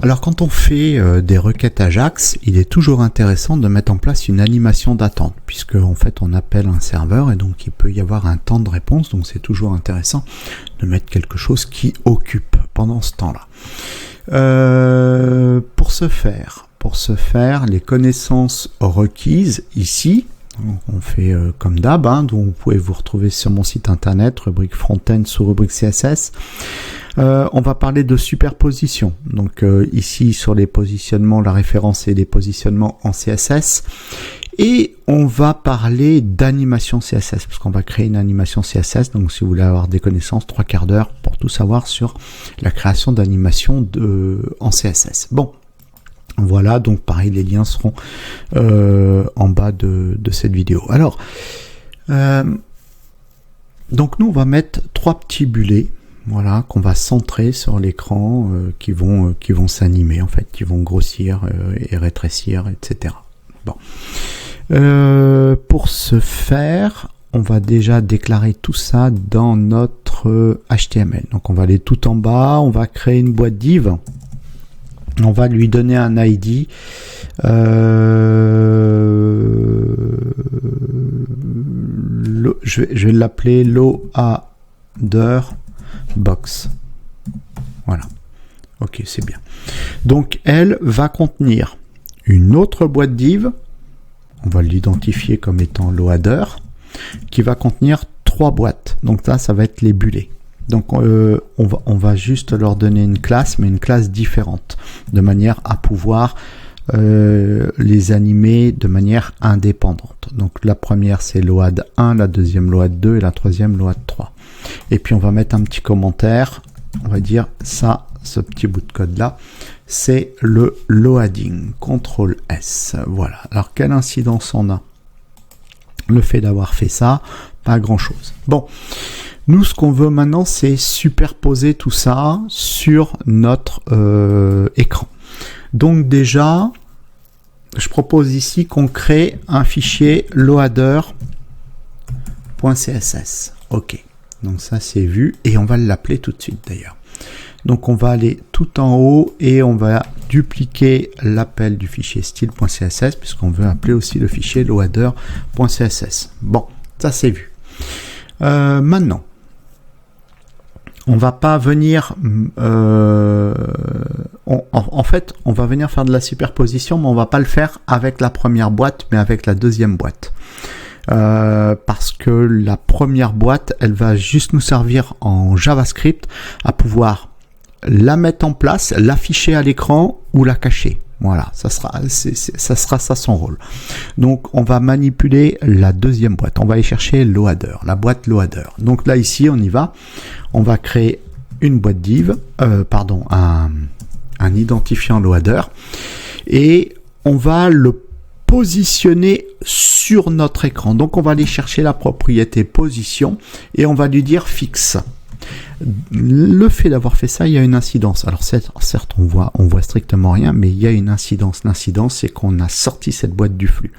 Alors quand on fait des requêtes Ajax, il est toujours intéressant de mettre en place une animation d'attente, puisque en fait on appelle un serveur et donc il peut y avoir un temps de réponse, donc c'est toujours intéressant de mettre quelque chose qui occupe pendant ce temps-là. Pour ce faire, les connaissances requises ici, on fait comme d'hab, donc vous pouvez vous retrouver sur mon site internet, rubrique front-end sous rubrique CSS. On va parler de superposition. Donc ici sur les positionnements, la référence est les positionnements en CSS. Et on va parler d'animation CSS, parce qu'on va créer une animation CSS. Donc si vous voulez avoir des connaissances, 3/4 d'heure pour tout savoir sur la création d'animation en CSS. Bon, voilà, donc pareil, les liens seront en bas de cette vidéo. Alors, donc nous on va mettre 3 petits bulets. Voilà, qu'on va centrer sur l'écran, qui vont s'animer en fait, qui vont grossir et rétrécir, etc. Bon, pour ce faire, on va déjà déclarer tout ça dans notre HTML. Donc on va aller tout en bas, on va créer une boîte div, on va lui donner un ID. Je vais l'appeler loader box. Voilà. Ok, c'est bien. Donc, elle va contenir une autre boîte div. On va l'identifier comme étant loader, qui va contenir 3 boîtes. Donc là, ça va être les bulets. Donc, on va juste leur donner une classe, mais une classe différente, de manière à pouvoir les animer de manière indépendante. Donc, la première, c'est load 1, la deuxième load 2 et la troisième load 3. Et puis on va mettre un petit commentaire, on va dire ça, ce petit bout de code là, c'est le loading, CTRL S. Voilà. Alors quelle incidence on a? Le fait d'avoir fait ça, pas grand chose. Bon, nous ce qu'on veut maintenant, c'est superposer tout ça sur notre écran. Donc déjà, je propose ici qu'on crée un fichier loader.css. Ok. Donc ça c'est vu et on va l'appeler tout de suite d'ailleurs. Donc on va aller tout en haut et on va dupliquer l'appel du fichier style.css puisqu'on veut appeler aussi le fichier loader.css. Bon, ça c'est vu. Maintenant, on va pas venir... en fait, on va venir faire de la superposition, mais on va pas le faire avec la première boîte, mais avec la deuxième boîte. Parce que la première boîte, elle va juste nous servir en JavaScript à pouvoir la mettre en place, l'afficher à l'écran ou la cacher. Voilà, ça sera ça son rôle. Donc on va manipuler la deuxième boîte. On va aller chercher loader, la boîte loader. Donc là ici on y va. On va créer une boîte div, un identifiant loader et on va le positionner sur notre écran. Donc on va aller chercher la propriété position et on va lui dire fixe. Le fait d'avoir fait ça, il y a une incidence. Alors certes on voit strictement rien, mais il y a une incidence. L'incidence, c'est qu'on a sorti cette boîte du flux.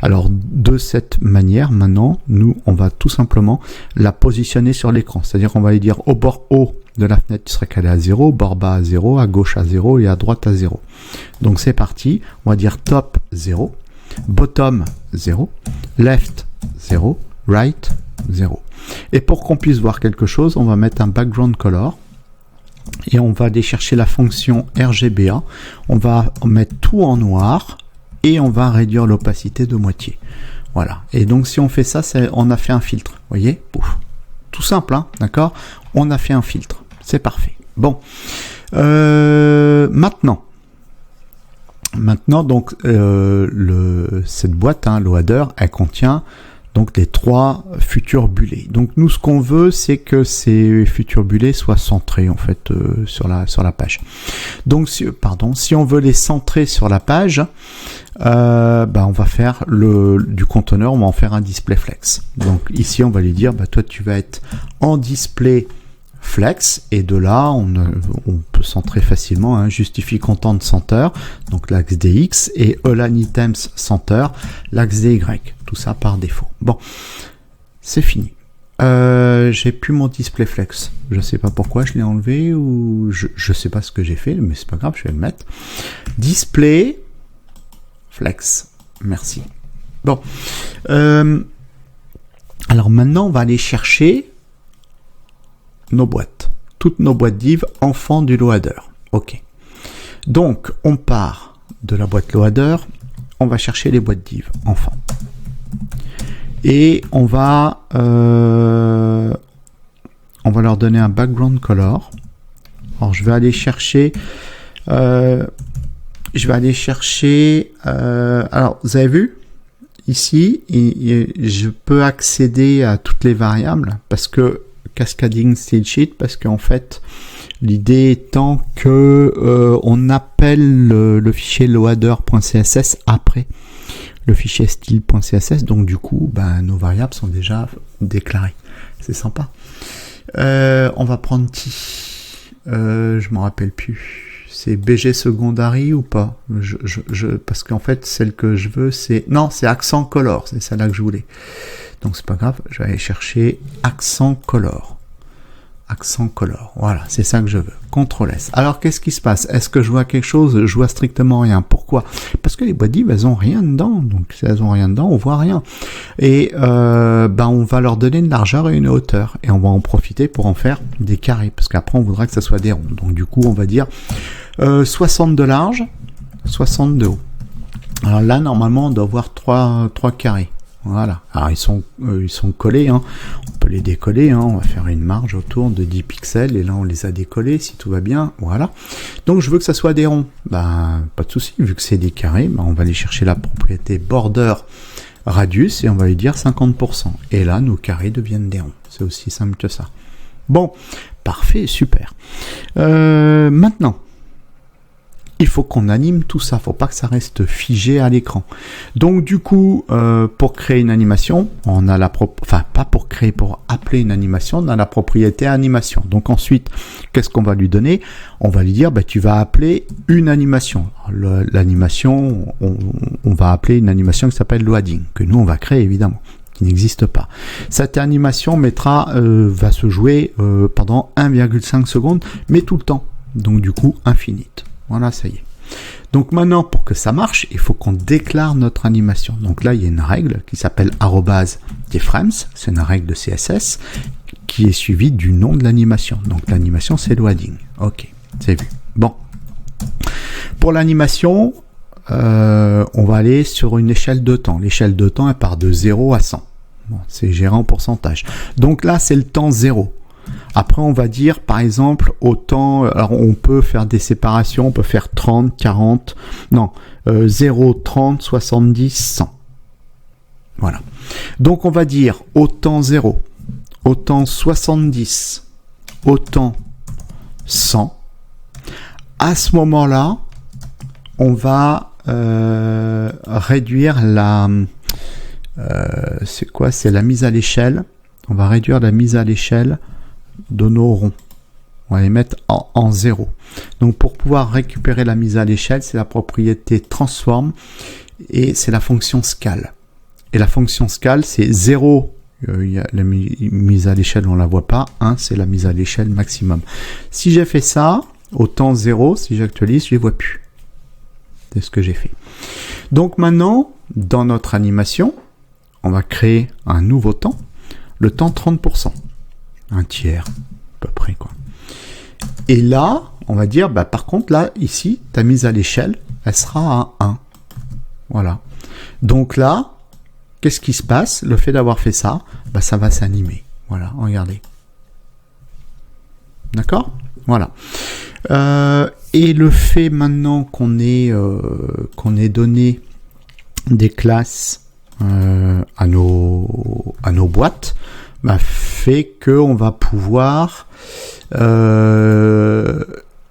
Alors de cette manière, maintenant, nous, on va tout simplement la positionner sur l'écran. C'est-à-dire qu'on va lui dire au bord haut de la fenêtre, tu serais calé à 0, au bord bas à 0, à gauche à 0 et à droite à 0. Donc c'est parti. On va dire top 0. Bottom 0, left 0, right 0. Et pour qu'on puisse voir quelque chose, on va mettre un background color et on va aller chercher la fonction RGBA. On va mettre tout en noir et on va réduire l'opacité de moitié. Voilà. Et donc si on fait ça, on a fait un filtre. Vous voyez? Pouf. Tout simple, hein, d'accord? On a fait un filtre. C'est parfait. Bon. Maintenant, donc, cette boîte, loader, elle contient donc les 3 futurs bulets. Donc nous, ce qu'on veut, c'est que ces futurs bulets soient centrés en fait sur la page. Donc, si on veut les centrer sur la page, on va faire du conteneur, on va en faire un display flex. Donc ici, on va lui dire, toi, tu vas être en display flex, et de là on peut centrer facilement, justifie content center, donc l'axe DX, et align items center, l'axe DY, tout ça par défaut. Bon, c'est fini. J'ai plus mon display flex. Je sais pas pourquoi je l'ai enlevé ou je sais pas ce que j'ai fait, mais c'est pas grave, je vais le mettre. Display flex. Merci. Bon. Alors maintenant, on va aller chercher nos boîtes. Toutes nos boîtes div enfants du loader. Ok. Donc, on part de la boîte loader. On va chercher les boîtes div enfants. Et on va leur donner un background color. Alors, je vais aller chercher... alors, vous avez vu ici, je peux accéder à toutes les variables parce que cascading style sheet, parce qu'en fait, l'idée étant que on appelle le fichier loader.css après le fichier style.css, donc du coup, nos variables sont déjà déclarées. C'est sympa. On va prendre je m'en rappelle plus. C'est BG secondary ou pas? Parce qu'en fait, celle que je veux, c'est accent color. C'est celle-là que je voulais. Donc, c'est pas grave. Je vais aller chercher accent color. Accent color. Voilà, c'est ça que je veux. CTRL S. Alors, qu'est-ce qui se passe? Est-ce que je vois quelque chose? Je vois strictement rien. Pourquoi? Parce que les boîtes div, elles ont rien dedans. Donc, si elles ont rien dedans, on voit rien. Et on va leur donner une largeur et une hauteur. Et on va en profiter pour en faire des carrés. Parce qu'après, on voudra que ça soit des ronds. Donc, du coup, on va dire 60 de large, 60 de haut. Alors là, normalement, on doit avoir 3 carrés. Voilà. Alors, ils sont collés, hein. On peut les décoller, hein. On va faire une marge autour de 10 pixels, et là, on les a décollés, si tout va bien. Voilà. Donc, je veux que ça soit des ronds. Pas de souci. Vu que c'est des carrés, on va aller chercher la propriété border radius, et on va lui dire 50%. Et là, nos carrés deviennent des ronds. C'est aussi simple que ça. Bon. Parfait, super. Maintenant, il faut qu'on anime tout ça, faut pas que ça reste figé à l'écran. Donc du coup, pour créer une animation, on a pour appeler une animation, on a la propriété animation. Donc ensuite, qu'est-ce qu'on va lui donner? On va lui dire, tu vas appeler une animation. L'animation, on va appeler une animation qui s'appelle loading, que nous on va créer évidemment, qui n'existe pas. Cette animation va se jouer pendant 1,5 secondes, mais tout le temps. Donc du coup, infinite. Voilà, ça y est. Donc maintenant, pour que ça marche, il faut qu'on déclare notre animation. Donc là, il y a une règle qui s'appelle @keyframes. C'est une règle de CSS qui est suivie du nom de l'animation. Donc l'animation, c'est loading. Ok, c'est vu. Bon. Pour l'animation, on va aller sur une échelle de temps. L'échelle de temps, elle part de 0 à 100. Bon, c'est géré en pourcentage. Donc là, c'est le temps 0. Après, on va dire, par exemple, au temps, alors on peut faire des séparations, on peut faire 30, 40, 0, 30, 70, 100. Voilà. Donc, on va dire au temps 0, au temps 70, au temps 100. À ce moment-là, on va réduire c'est la mise à l'échelle. On va réduire la mise à l'échelle de nos ronds. On va les mettre en 0. Donc pour pouvoir récupérer la mise à l'échelle, c'est la propriété transform et c'est la fonction scale. Et la fonction scale, c'est 0, il y a la mise à l'échelle, on la voit pas. 1, c'est la mise à l'échelle maximum. Si j'ai fait ça, au temps 0, si j'actualise, je les vois plus. C'est ce que j'ai fait. Donc maintenant, dans notre animation, on va créer un nouveau temps, le temps 30%. Un tiers, à peu près, quoi. Et là, on va dire, par contre, là, ici, ta mise à l'échelle, elle sera à 1. Voilà. Donc là, qu'est-ce qui se passe? Le fait d'avoir fait ça, ça va s'animer. Voilà, regardez. D'accord? Voilà. Et le fait maintenant qu'on ait donné des classes à nos boîtes, fait qu'on va pouvoir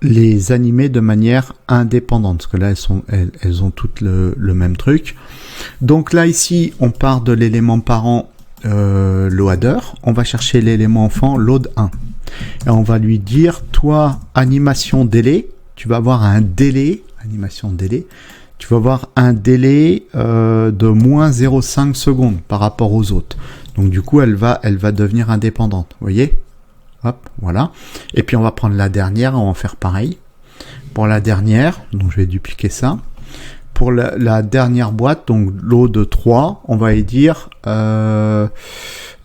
les animer de manière indépendante, parce que là elles ont toutes le même truc. Donc là ici on part de l'élément parent loader, on va chercher l'élément enfant load 1 et on va lui dire, toi animation délai, tu vas avoir un délai, animation délai, tu vas avoir un délai de moins 0,5 secondes par rapport aux autres. Donc du coup, elle va devenir indépendante. Vous voyez? Hop, voilà. Et puis on va prendre la dernière, on va en faire pareil. Pour la dernière, donc je vais dupliquer ça. Pour la dernière boîte, donc l'eau de 3, on va y dire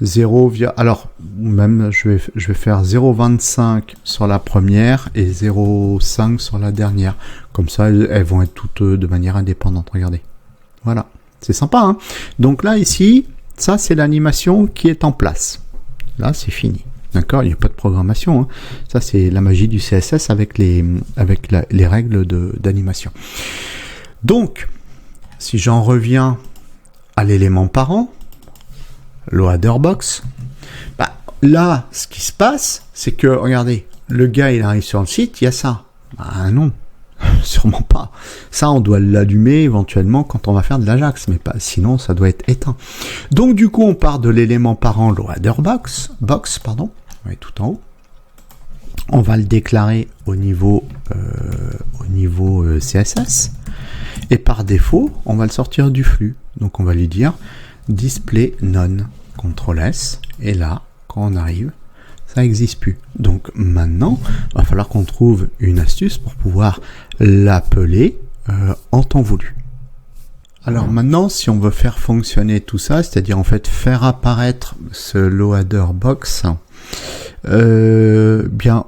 0, alors même je vais faire 0,25 sur la première et 0,5 sur la dernière. Comme ça, elles vont être toutes de manière indépendante. Regardez. Voilà. C'est sympa, hein? Donc là, ici, ça, c'est l'animation qui est en place. Là, c'est fini. D'accord? Il n'y a pas de programmation, hein. Ça, c'est la magie du CSS avec les règles d'animation. Donc, si j'en reviens à l'élément parent, loader_box, bah, là, ce qui se passe, c'est que, regardez, le gars, il arrive sur le site, il y a ça. Bah non, sûrement pas. Ça, on doit l'allumer éventuellement quand on va faire de l'Ajax, mais pas, sinon, ça doit être éteint. Donc, du coup, on part de l'élément parent loader_box, ouais, tout en haut. On va le déclarer au niveau CSS. Et par défaut, on va le sortir du flux. Donc on va lui dire display none, CTRL S. Et là, quand on arrive, ça n'existe plus. Donc maintenant, il va falloir qu'on trouve une astuce pour pouvoir l'appeler en temps voulu. Alors maintenant, si on veut faire fonctionner tout ça, c'est-à-dire en fait faire apparaître ce loader_box, bien,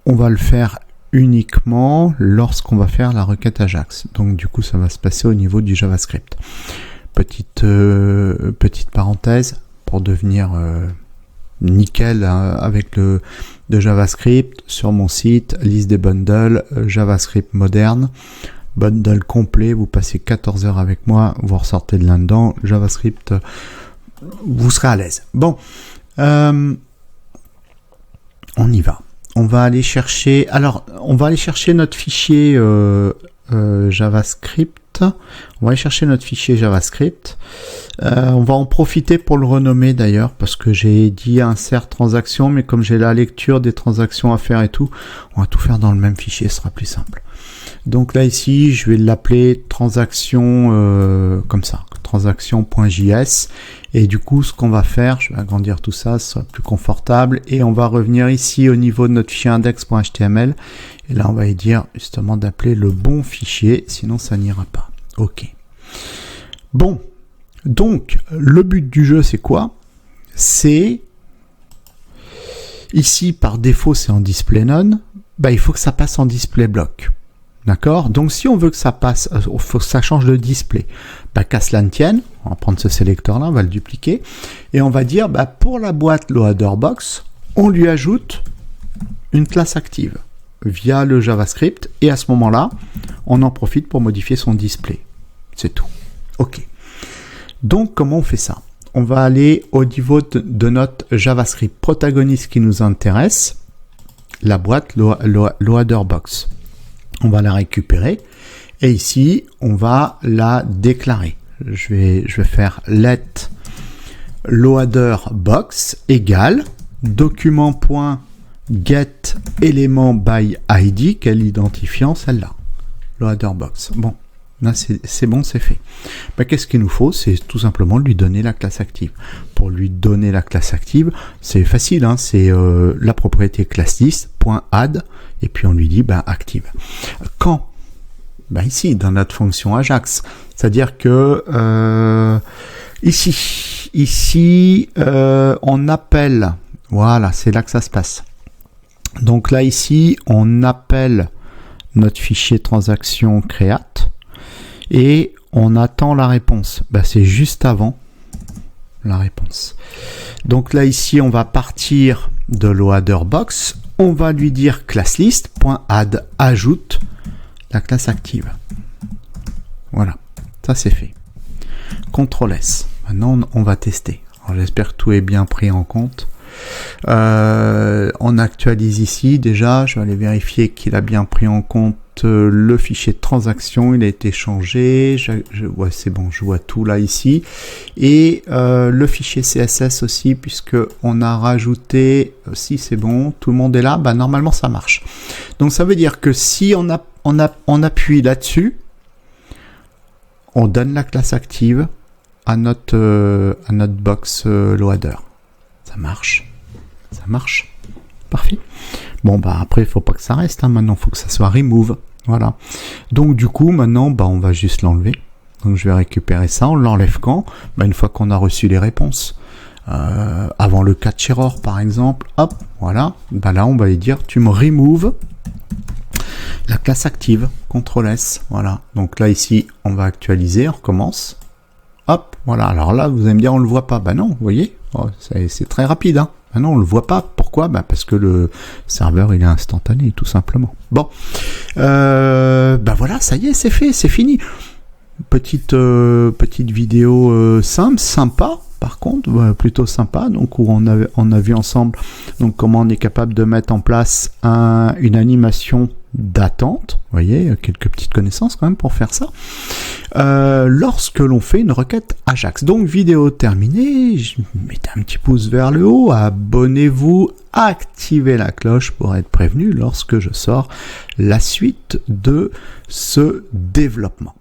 on va le faire uniquement lorsqu'on va faire la requête Ajax. Donc du coup, ça va se passer au niveau du JavaScript. Petite parenthèse pour devenir nickel hein, avec le JavaScript sur mon site, liste des bundles, JavaScript moderne, bundle complet, vous passez 14 heures avec moi, vous ressortez de là-dedans, JavaScript, vous serez à l'aise. Bon, on y va. On va aller chercher notre fichier JavaScript. On va aller chercher notre fichier JavaScript. On va en profiter pour le renommer d'ailleurs, parce que j'ai dit insert transaction, mais comme j'ai la lecture des transactions à faire et tout, on va tout faire dans le même fichier, ce sera plus simple. Donc là ici, je vais l'appeler transaction comme ça, transaction.js. Et du coup, ce qu'on va faire, je vais agrandir tout ça, ce sera plus confortable. Et on va revenir ici au niveau de notre fichier index.html. Et là, on va y dire justement d'appeler le bon fichier, sinon ça n'ira pas. Ok. Bon, donc le but du jeu, c'est quoi? C'est ici par défaut, c'est en display none. Bah, il faut que ça passe en display block. D'accord? Donc si on veut que ça passe, il faut que ça change de display. Bah, qu'à cela ne tienne, on va prendre ce sélecteur là, on va le dupliquer et on va dire bah, pour la boîte loader_box, on lui ajoute une classe active via le JavaScript et à ce moment-là, on en profite pour modifier son display. C'est tout. Ok. Donc comment on fait ça? On va aller au niveau de notre JavaScript protagoniste qui nous intéresse, la boîte loader_box. On va la récupérer et ici on va la déclarer. Je vais faire let loader_box égale document.get élément by id, quel identifiant celle-là, loader_box. Bon, là c'est bon, c'est fait. Ben, qu'est-ce qu'il nous faut? C'est tout simplement lui donner la classe active. Pour lui donner la classe active, c'est facile, hein, c'est la propriété classlist.add et puis on lui dit ben, active. Quand? Ben, ici, dans notre fonction Ajax. C'est-à-dire que ici on appelle, voilà, c'est là que ça se passe. Donc là, ici, on appelle notre fichier transaction create et on attend la réponse. Ben, c'est juste avant la réponse. Donc là, ici, on va partir de loader_box. On va lui dire classlist.add ajoute la classe active. Voilà, ça c'est fait. CTRL S. Maintenant, on va tester. Alors, j'espère que tout est bien pris en compte. On actualise ici. Déjà, je vais aller vérifier qu'il a bien pris en compte le fichier de transaction. Il a été changé. Ouais, c'est bon, je vois tout là ici. Et le fichier CSS aussi, puisque on a rajouté. Si c'est bon, tout le monde est là. Bah, normalement, ça marche. Donc, ça veut dire que si on appuie là-dessus, on donne la classe active à notre box loader. Ça marche. Parfait. Bon, bah après, il faut pas que ça reste. Hein. Maintenant, il faut que ça soit remove. Voilà. Donc, du coup, maintenant, bah, on va juste l'enlever. Donc, je vais récupérer ça. On l'enlève quand? Bah, une fois qu'on a reçu les réponses. Avant le catch error, par exemple. Hop, voilà. Bah, là, on va lui dire, tu me remove la classe active. CTRL S. Voilà. Donc là, ici, on va actualiser. On recommence. Hop, voilà. Alors là, vous allez me dire, on le voit pas. Bah non, vous voyez, oh, c'est très rapide. Hein. Ah non, on le voit pas. Pourquoi? Bah parce que le serveur, il est instantané, tout simplement. Bon, bah voilà, ça y est, c'est fait, c'est fini. Petite vidéo simple, sympa. Par contre, plutôt sympa. Donc où on a vu ensemble donc comment on est capable de mettre en place une animation d'attente. Vous voyez, quelques petites connaissances quand même pour faire ça. Lorsque l'on fait une requête Ajax. Donc vidéo terminée, mettez un petit pouce vers le haut, abonnez-vous, activez la cloche pour être prévenu lorsque je sors la suite de ce développement.